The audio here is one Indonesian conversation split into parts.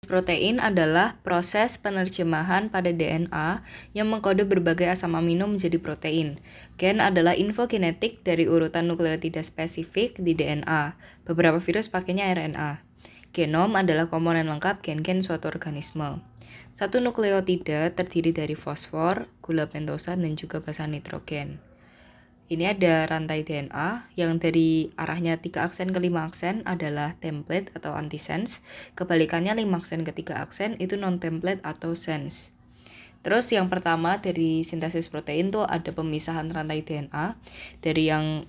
Protein adalah proses penerjemahan pada DNA yang mengkode berbagai asam amino menjadi protein. Gen adalah info genetik dari urutan nukleotida spesifik di DNA. Beberapa virus pakainya RNA. Genom adalah komponen lengkap gen-gen suatu organisme. Satu nukleotida terdiri dari fosfor, gula pentosa, dan juga basa nitrogen. Ini ada rantai DNA yang dari arahnya 3 aksen ke 5 aksen adalah template atau antisense. Kebalikannya 5 aksen ke 3 aksen itu non-template atau sense. Terus yang pertama dari sintesis protein tuh ada pemisahan rantai DNA dari yang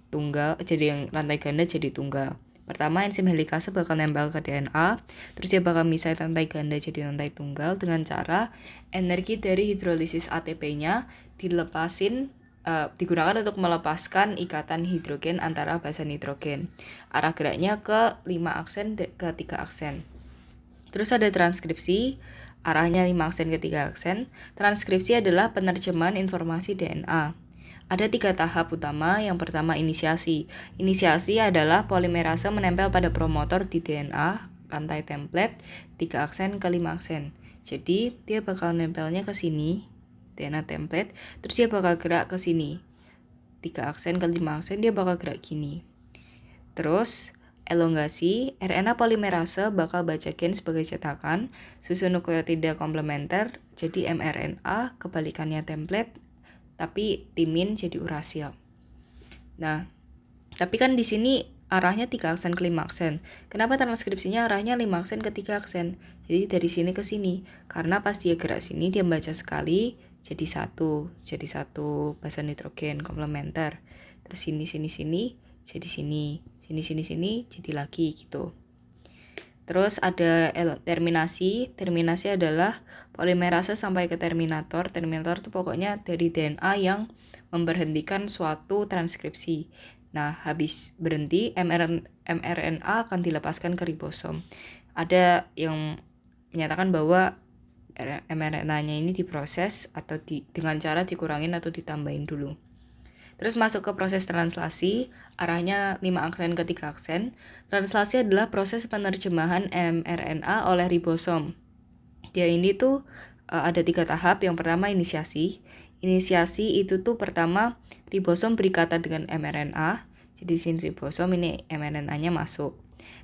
tunggal jadi yang rantai ganda jadi tunggal. Pertama, enzim helikase bakal nempel ke DNA, terus dia bakal misahin rantai ganda jadi rantai tunggal dengan cara energi dari hidrolisis ATP-nya digunakan untuk melepaskan ikatan hidrogen antara basa nitrogen. Arah geraknya ke 5 aksen ke 3 aksen. Terus ada transkripsi, arahnya 5 aksen ke 3 aksen. Transkripsi adalah penerjemahan informasi DNA. Ada 3 tahap utama. Yang pertama inisiasi. Inisiasi adalah polimerase menempel pada promotor di DNA, rantai template, 3 aksen ke 5 aksen. Jadi dia bakal nempelnya ke sini, DNA template, terus dia bakal gerak ke sini. 3 aksen ke 5 aksen dia bakal gerak gini. Terus elongasi, RNA polimerase bakal baca gen sebagai cetakan, susun nukleotida komplementer jadi mRNA, kebalikannya template, tapi timin jadi urasil. Nah, tapi kan di sini arahnya 3 aksen ke 5 aksen. Kenapa transkripsinya arahnya 5 aksen ke 3 aksen? Jadi dari sini ke sini. Karena pas dia gerak sini dia baca sekali jadi satu basa nitrogen komplementer. Terus sini jadi sini jadi lagi gitu. Terus ada terminasi. Terminasi adalah polimerase sampai ke terminator. Terminator itu pokoknya dari DNA yang memberhentikan suatu transkripsi. Nah, habis berhenti, mRNA akan dilepaskan ke ribosom. Ada yang menyatakan bahwa mRNA-nya ini diproses atau dengan cara dikurangin atau ditambahin dulu. Terus masuk ke proses translasi, arahnya 5 aksen ke 3 aksen. Translasi adalah proses penerjemahan mRNA oleh ribosom. Dia ini tuh ada 3 tahap. Yang pertama inisiasi. Inisiasi itu tuh pertama ribosom berikatan dengan mRNA. Jadi di sini ribosom, ini mRNA-nya masuk.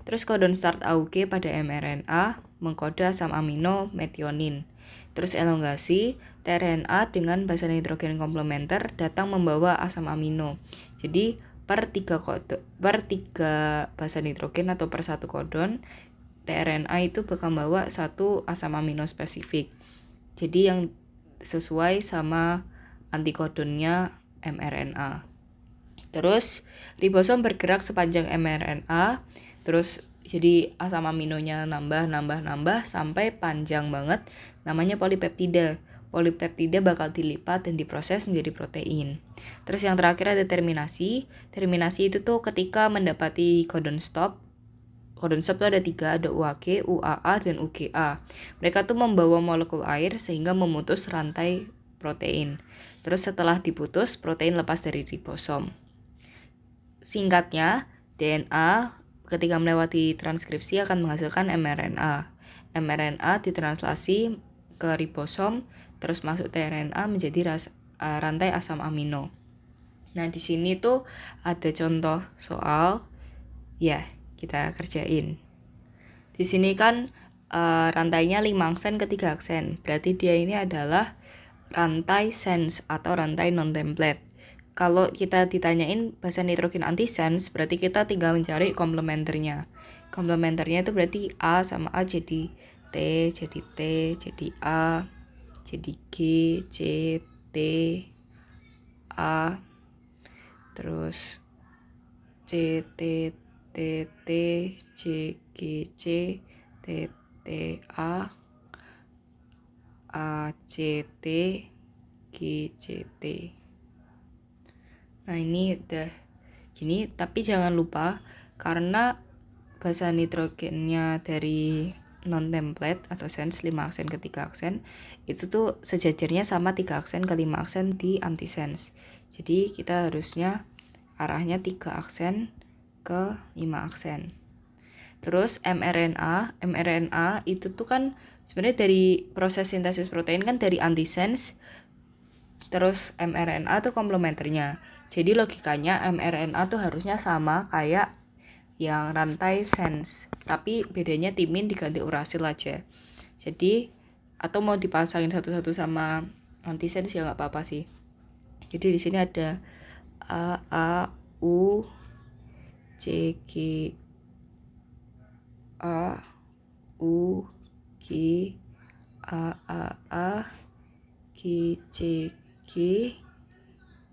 Terus codon start AUG pada mRNA mengkode asam amino metionin. Terus elongasi, tRNA dengan basa nitrogen komplementer datang membawa asam amino. Jadi per 3 basa nitrogen atau per 1 codon, tRNA itu bakal membawa 1 asam amino spesifik. Jadi yang sesuai sama antikodonnya mRNA. Terus ribosom bergerak sepanjang mRNA, terus jadi asam aminonya nambah sampai panjang banget, namanya polipeptida. Polipeptida bakal dilipat dan diproses menjadi protein. Terus yang terakhir ada terminasi. Terminasi itu tuh ketika mendapati codon stop. Codon stop tuh ada 3, ada UAG, UAA, dan UGA. Mereka tuh membawa molekul air sehingga memutus rantai protein. Terus setelah diputus, protein lepas dari ribosom. Singkatnya, DNA ketika melewati transkripsi akan menghasilkan mRNA. mRNA ditranslasi ke ribosom, terus masuk tRNA menjadi rantai asam amino. Nah, di sini tuh ada contoh soal, ya kita kerjain. Di sini kan rantainya 5 aksen ke 3 aksen, berarti dia ini adalah rantai sense atau rantai non-template. Kalau kita ditanyain basa nitrogen antisense, berarti kita tinggal mencari komplementernya. Komplementernya itu berarti A sama A jadi T, jadi A, jadi G, C, T, A, terus C, T, T, T, C, G, C, T, T, A, A, C, T, G, C, T. Nah, ini udah gini, tapi jangan lupa karena basa nitrogennya dari non-template atau sense 5 aksen ke 3 aksen, itu tuh sejajarnya sama 3 aksen ke 5 aksen di antisense. Jadi kita harusnya arahnya 3 aksen ke 5 aksen. Terus mRNA itu tuh kan sebenarnya dari proses sintesis protein kan dari antisense, terus mRNA tuh komplementernya. Jadi logikanya mRNA tuh harusnya sama kayak yang rantai sense, tapi bedanya timin diganti urasil aja. Jadi atau mau dipasangin satu-satu sama antisense ya nggak apa-apa sih. Jadi di sini ada A U C G A U G A G C G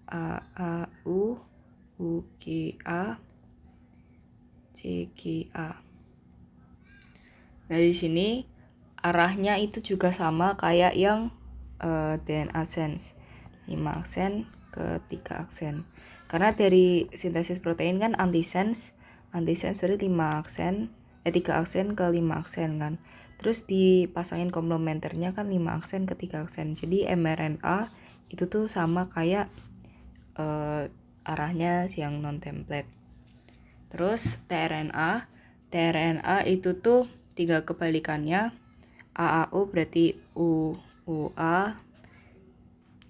A U G A C G A. Nah di sini arahnya itu juga sama kayak yang DNA sense, 5 aksen ke 3 aksen. Karena dari sintesis protein kan antisense berarti 5 aksen, 3 aksen ke 5 aksen kan. Terus dipasangin komplementernya kan 5 aksen ke 3 aksen. Jadi mRNA itu tuh sama kayak arahnya yang non template. Terus tRNA itu tuh 3 kebalikannya. AAU berarti UA,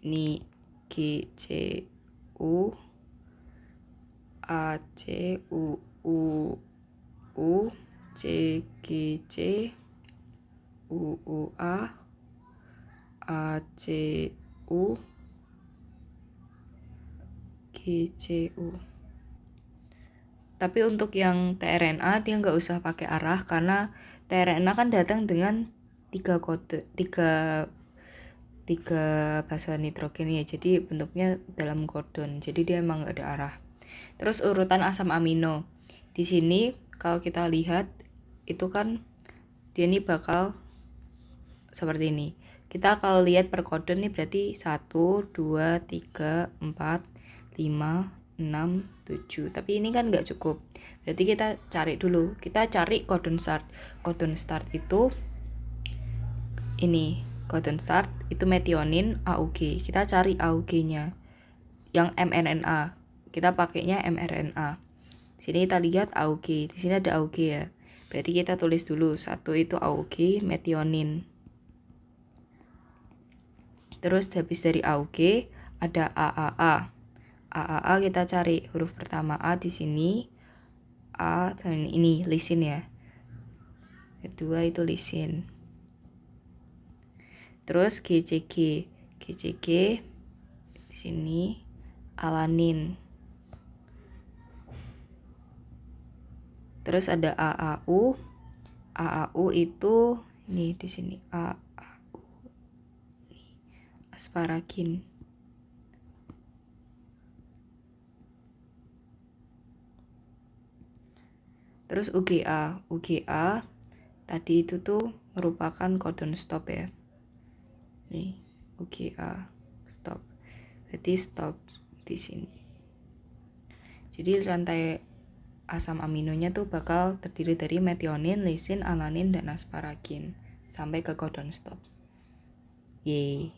ini GCU, ACUU, CGC, UUA, ACU, GCU. Tapi untuk yang tRNA dia nggak usah pakai arah karena tRNA kan datang dengan 3 basa nitrogen ya, jadi bentuknya dalam codon, jadi dia emang nggak ada arah. Terus urutan asam amino di sini kalau kita lihat itu kan dia ini bakal seperti ini. Kita kalau lihat per codon nih berarti 1, 2, 3, 4, 5, 6, 7. Tapi ini kan nggak cukup. Berarti kita cari dulu. Kita cari codon start. Codon start itu ini. Codon start itu metionin AUG. Kita cari AUG-nya. Yang mRNA. Kita pakainya mRNA. Sini kita lihat AUG. Di sini ada AUG ya. Berarti kita tulis dulu. 1 itu AUG metionin. Terus habis dari AUG ada AAA. AAA kita cari huruf pertama A di sini. A dan ini lisin ya. Kedua itu lisin. Terus GCG. GCG di sini alanin. Terus ada AAU. AAU itu ini di sini AAU. Ini asparagin. Terus UGA. UGA tadi itu tuh merupakan codon stop ya. Nih, UGA stop. Berarti stop di sini. Jadi rantai asam aminonya tuh bakal terdiri dari metionin, lisin, alanin, dan asparagin sampai ke codon stop. Yeay.